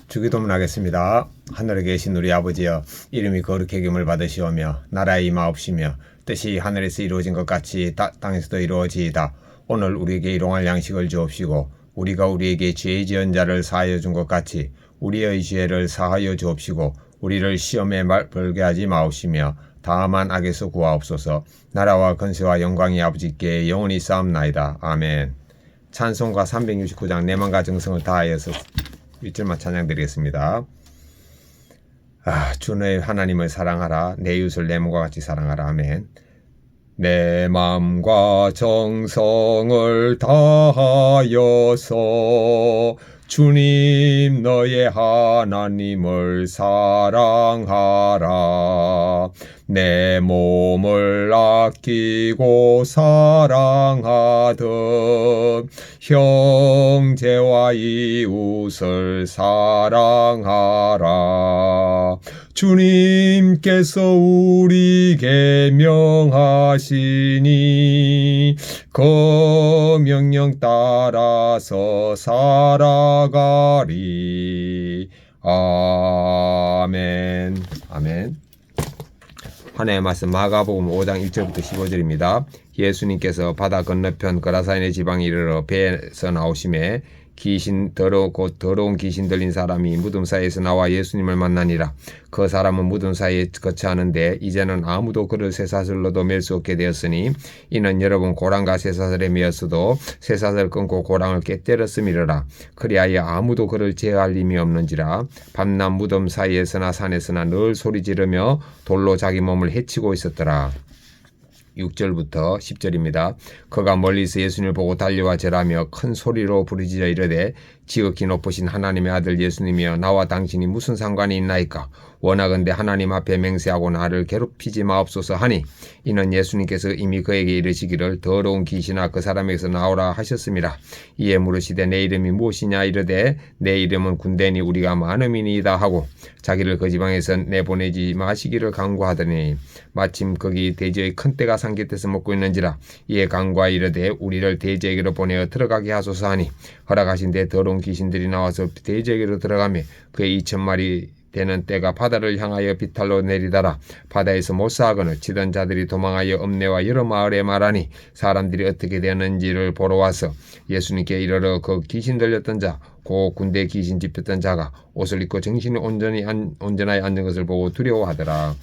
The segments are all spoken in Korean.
주기도문 하겠습니다. 하늘에 계신 우리 아버지여, 이름이 거룩히 여김을 받으시오며 나라의 임하옵시며 뜻이 하늘에서 이루어진 것 같이 땅에서도 이루어지이다. 오늘 우리에게 일용할 양식을 주옵시고 우리가 우리에게 죄 지은 자를 사하여 준 것 같이 우리의 죄를 사하여 주옵시고 우리를 시험에 벌게 하지 마옵시며 다만 악에서 구하옵소서. 나라와 권세와 영광이 아버지께 영원히 쌓옵나이다. 아멘. 찬송가 369장 내 맘과 정성을 다하여서 1절만 찬양드리겠습니다. 주 너의 하나님을 사랑하라. 내 이웃을 내 몸과 같이 사랑하라. 아멘. 내 맘과 정성을 다하여서 주님 너의 하나님을 사랑하라. 내 몸을 아끼고 사랑하듯 형제와 이웃을 사랑하라. 주님께서 우리에게 명하시니 그 명령 따라서 살아가리. 아멘. 아멘. 하나님의 말씀 마가복음 5장 1절부터 15절입니다. 예수님께서 바다 건너편 거라사인의 지방에 이르러 배에서 나오심에 더러운 귀신 들린 사람이 무덤 사이에서 나와 예수님을 만나니라. 그 사람은 무덤 사이에 거처하는데 이제는 아무도 그를 쇠사슬로도 맬 수 없게 되었으니 이는 여러분 고랑과 쇠사슬에 매었어도 쇠사슬 끊고 고랑을 깨뜨렸음이러라. 그리하여 아무도 그를 제어할 힘이 없는지라. 밤낮 무덤 사이에서나 산에서나 늘 소리 지르며 돌로 자기 몸을 해치고 있었더라. 6절부터 10절입니다. 그가 멀리서 예수님을 보고 달려와 절하며 큰 소리로 부르짖어 이르되 지극히 높으신 하나님의 아들 예수님이여 나와 당신이 무슨 상관이 있나이까. 원하건대 하나님 앞에 맹세하고 나를 괴롭히지 마옵소서 하니 이는 예수님께서 이미 그에게 이르시기를 더러운 귀신아 그 사람에게서 나오라 하셨음이라. 이에 물으시되 내 이름이 무엇이냐 이르되 내 이름은 군대니 우리가 많음이니이다 하고 자기를 그 지방에서 내보내지 마시기를 간구하더니 마침 거기 돼지의 큰 떼가 산깃에서 먹고 있는지라. 이에 간구하여 이르되 우리를 돼지에게로 보내어 들어가게 하소서 하니 허락하신 데 더러운 귀신들이 나와서 돼지에게로 들어가며 그의 2,000마리 되는 떼가 바다를 향하여 비탈로 내리다라. 바다에서 못사하거늘 치던 자들이 도망하여 읍내와 여러 마을에 말하니 사람들이 어떻게 되었는지를 보러 와서 예수님께 이르러 그 귀신 들렸던 자 고 군대 귀신 집혔던 자가 옷을 입고 정신이 온전하게 앉은 것을 보고 두려워하더라.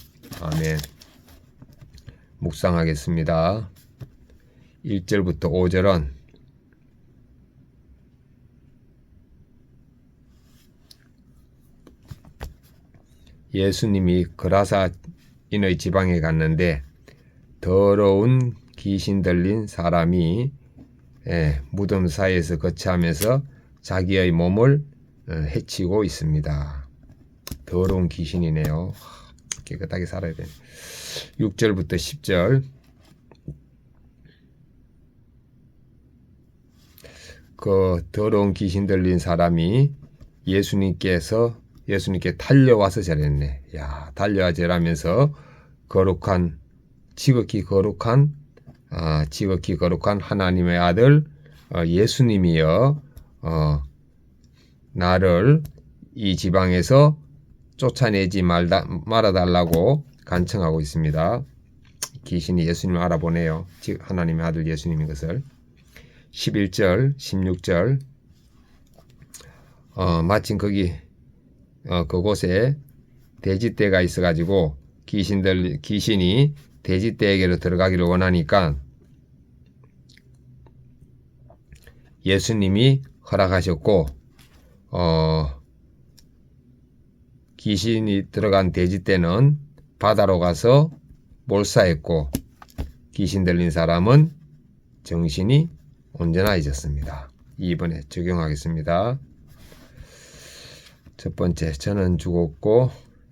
아멘. 묵상하겠습니다. 1절부터 5절은 예수님이 거라사인의 지방에 갔는데 더러운 귀신 들린 사람이 무덤 사이에서 거처하면서 자기의 몸을 해치고 있습니다. 더러운 귀신이네요. 깨끗하게 살아야 돼. 6절부터 10절. 그 더러운 귀신 들린 사람이 예수님께 달려와서 절했네. 달려와 절하면서 지극히 거룩한 하나님의 아들 예수님이여 나를 이 지방에서 쫓아내지 말아달라고 간청하고 있습니다. 귀신이 예수님을 알아보네요. 즉 하나님의 아들 예수님인 것을. 11절 16절 마침 그곳에 돼지떼가 있어가지고 귀신이 돼지떼에게로 들어가기를 원하니까 예수님이 허락하셨고 귀신이 들어간 돼지떼는 바다로 가서 몰사했고 귀신 들린 사람은 정신이 온전해졌습니다. 2번에 적용하겠습니다. 첫 번째, 저는 죽었고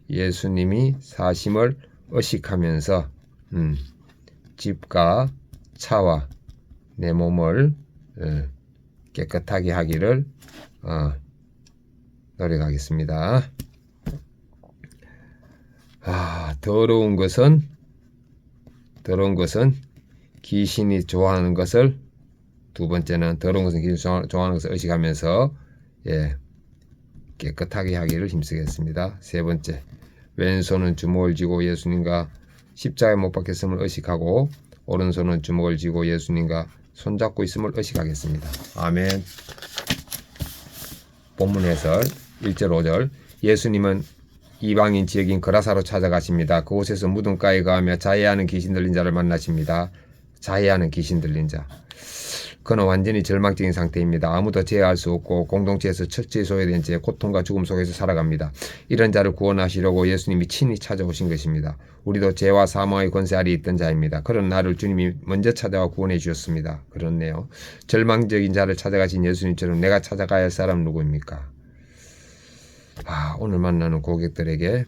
예수님이 사심을 의식하면서 집과 차와 내 몸을 깨끗하게 하기를 노력하겠습니다. 더러운 것은 귀신이 좋아하는 것을, 두 번째는 더러운 것은 귀신이 좋아하는 것을 의식하면서 깨끗하게 하기를 힘쓰겠습니다. 세 번째, 왼손은 주먹을 쥐고 예수님과 십자가에 못 박혔음을 의식하고 오른손은 주먹을 쥐고 예수님과 손잡고 있음을 의식하겠습니다. 아멘. 본문 해설 1절 5절. 예수님은 이방인 지역인 거라사로 찾아가십니다. 그곳에서 무덤가에 가하며 자해하는 귀신 들린 자를 만나십니다. 자해하는 귀신 들린 자. 그는 완전히 절망적인 상태입니다. 아무도 제어할 수 없고 공동체에서 철저히 소외된 채 고통과 죽음 속에서 살아갑니다. 이런 자를 구원하시려고 예수님이 친히 찾아오신 것입니다. 우리도 죄와 사망의 권세 아래 있던 자입니다. 그런 나를 주님이 먼저 찾아와 구원해 주셨습니다. 그렇네요. 절망적인 자를 찾아가신 예수님처럼 내가 찾아가야 할 사람 누구입니까? 오늘 만나는 고객들에게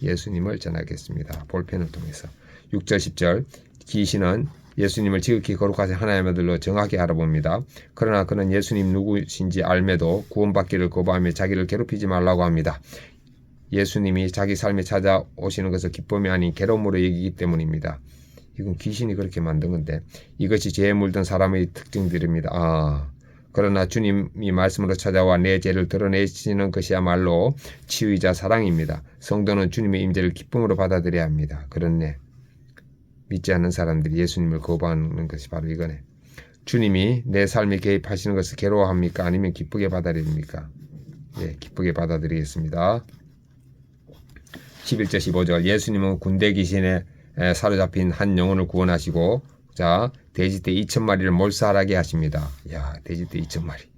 예수님을 전하겠습니다. 볼펜을 통해서. 6절 10절. 귀신은 예수님을 지극히 거룩하신 하나님의 아들로 정확히 알아봅니다. 그러나 그는 예수님 누구신지 알매도 구원받기를 거부하며 자기를 괴롭히지 말라고 합니다. 예수님이 자기 삶에 찾아오시는 것을 기쁨이 아닌 괴로움으로 여기기 때문입니다. 이건 귀신이 그렇게 만든 건데 이것이 죄에 물든 사람의 특징들입니다. 그러나 주님이 말씀으로 찾아와 내 죄를 드러내시는 것이야말로 치유이자 사랑입니다. 성도는 주님의 임재를 기쁨으로 받아들여야 합니다. 그렇네. 믿지 않는 사람들이 예수님을 거부하는 것이 바로 이거네. 주님이 내 삶에 개입하시는 것을 괴로워합니까? 아니면 기쁘게 받아들입니까? 기쁘게 받아들이겠습니다. 11절 15절. 예수님은 군대 귀신에 사로잡힌 한 영혼을 구원하시고 돼지떼 2,000마리를 몰살하게 하십니다. 돼지떼 2,000마리.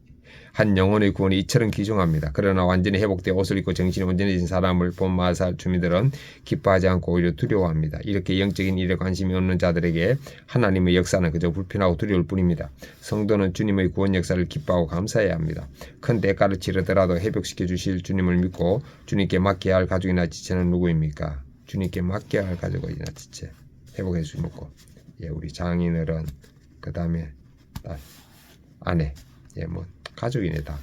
한 영혼의 구원이 이처럼 귀중합니다. 그러나 완전히 회복되어 옷을 입고 정신이 온전해진 사람을 본 마살 주민들은 기뻐하지 않고 오히려 두려워합니다. 이렇게 영적인 일에 관심이 없는 자들에게 하나님의 역사는 그저 불편하고 두려울 뿐입니다. 성도는 주님의 구원 역사를 기뻐하고 감사해야 합니다. 큰 대가를 치르더라도 회복시켜 주실 주님을 믿고 주님께 맡겨야 할 가족이나 지체는 누구입니까? 주님께 맡겨야 할 가족이나 지체 회복해 주시고 우리 장인어른 그 다음에 딸, 아내 가족이네 다.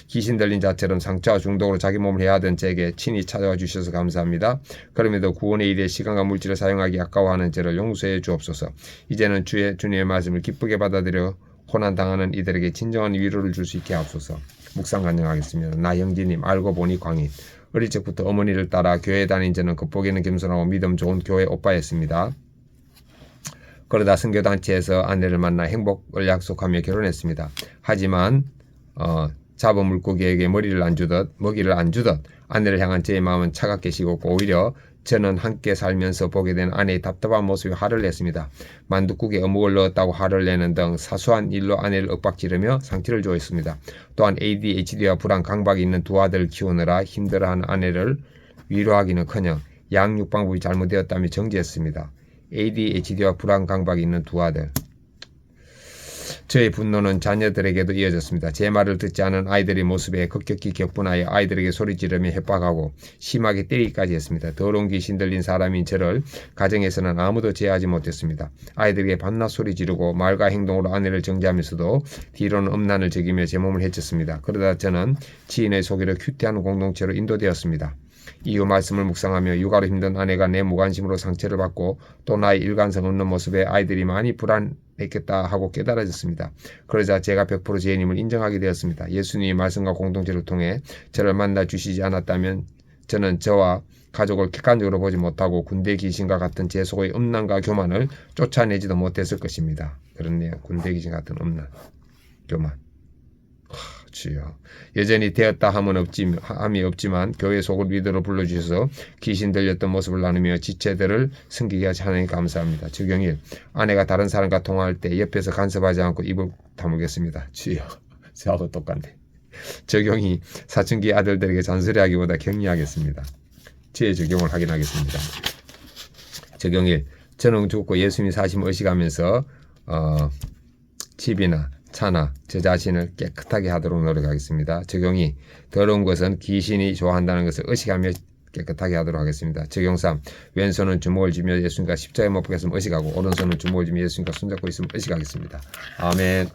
귀신 들린 자처럼 상처와 중독으로 자기 몸을 해야 하던 제게 친히 찾아와 주셔서 감사합니다. 그럼에도 구원의 일에 시간과 물질을 사용하기 아까워하는 저를 용서해 주옵소서. 이제는 주님의 말씀을 기쁘게 받아들여 고난당하는 이들에게 진정한 위로를 줄 수 있게 하옵소서. 묵상 간증하겠습니다. 나 형제님 알고 보니 광인. 어릴 적부터 어머니를 따라 교회 다닌 저는 겉보기에는 겸손하고 믿음 좋은 교회 오빠였습니다. 그러다 선교단체에서 아내를 만나 행복을 약속하며 결혼했습니다. 하지만 잡은 물고기에게 먹이를 안 주듯 아내를 향한 저의 마음은 차갑게 식었고 오히려 저는 함께 살면서 보게 된 아내의 답답한 모습에 화를 냈습니다. 만둣국에 어묵을 넣었다고 화를 내는 등 사소한 일로 아내를 윽박지르며 상처를 주었습니다. 또한 ADHD와 불안 강박이 있는 두 아들을 키우느라 힘들어하는 아내를 위로하기는커녕 양육 방법이 잘못되었다며 정죄했습니다. ADHD와 불안 강박이 있는 두 아들. 저의 분노는 자녀들에게도 이어졌습니다. 제 말을 듣지 않은 아이들의 모습에 급격히 격분하여 아이들에게 소리 지르며 협박하고 심하게 때리기까지 했습니다. 더러운 귀신 들린 사람인 저를 가정에서는 아무도 제어하지 못했습니다. 아이들에게 밤낮 소리 지르고 말과 행동으로 아내를 정죄하면서도 뒤로는 음란을 즐기며 제 몸을 해쳤습니다. 그러다 저는 지인의 소개로 큐티하는 공동체로 인도되었습니다. 이후 말씀을 묵상하며 육아로 힘든 아내가 내 무관심으로 상처를 받고 또 나의 일관성 없는 모습에 아이들이 많이 불안했겠다 하고 깨달아졌습니다. 그러자 제가 100% 죄인임을 인정하게 되었습니다. 예수님의 말씀과 공동체를 통해 저를 만나 주시지 않았다면 저는 저와 가족을 객관적으로 보지 못하고 군대 귀신과 같은 제 속의 음란과 교만을 쫓아내지도 못했을 것입니다. 그렇네요. 군대 귀신 같은 음란, 교만. 주여. 여전히 되었다 함이 없지만 교회 속을 위도로 불러주셔서 귀신 들렸던 모습을 나누며 지체들을 섬기게 하시 하나님 감사합니다. 적용일. 아내가 다른 사람과 통화할 때 옆에서 간섭하지 않고 입을 다물겠습니다. 주여. 저하고 똑같네. 적용이 사춘기 아들들에게 잔소리하기보다 격리하겠습니다. 주의 적용을 확인하겠습니다. 적용일. 저는 죽고 예수님이 사심을 의식하면서 집이나 차나 저 자신을 깨끗하게 하도록 노력하겠습니다. 적용이 더러운 것은 귀신이 좋아한다는 것을 의식하며 깨끗하게 하도록 하겠습니다. 적용 3. 왼손은 주먹을 쥐며 예수님과 십자가에 못 박혔음을 의식하고 오른손은 주먹을 쥐며 예수님과 손잡고 있음을 의식하겠습니다. 아멘.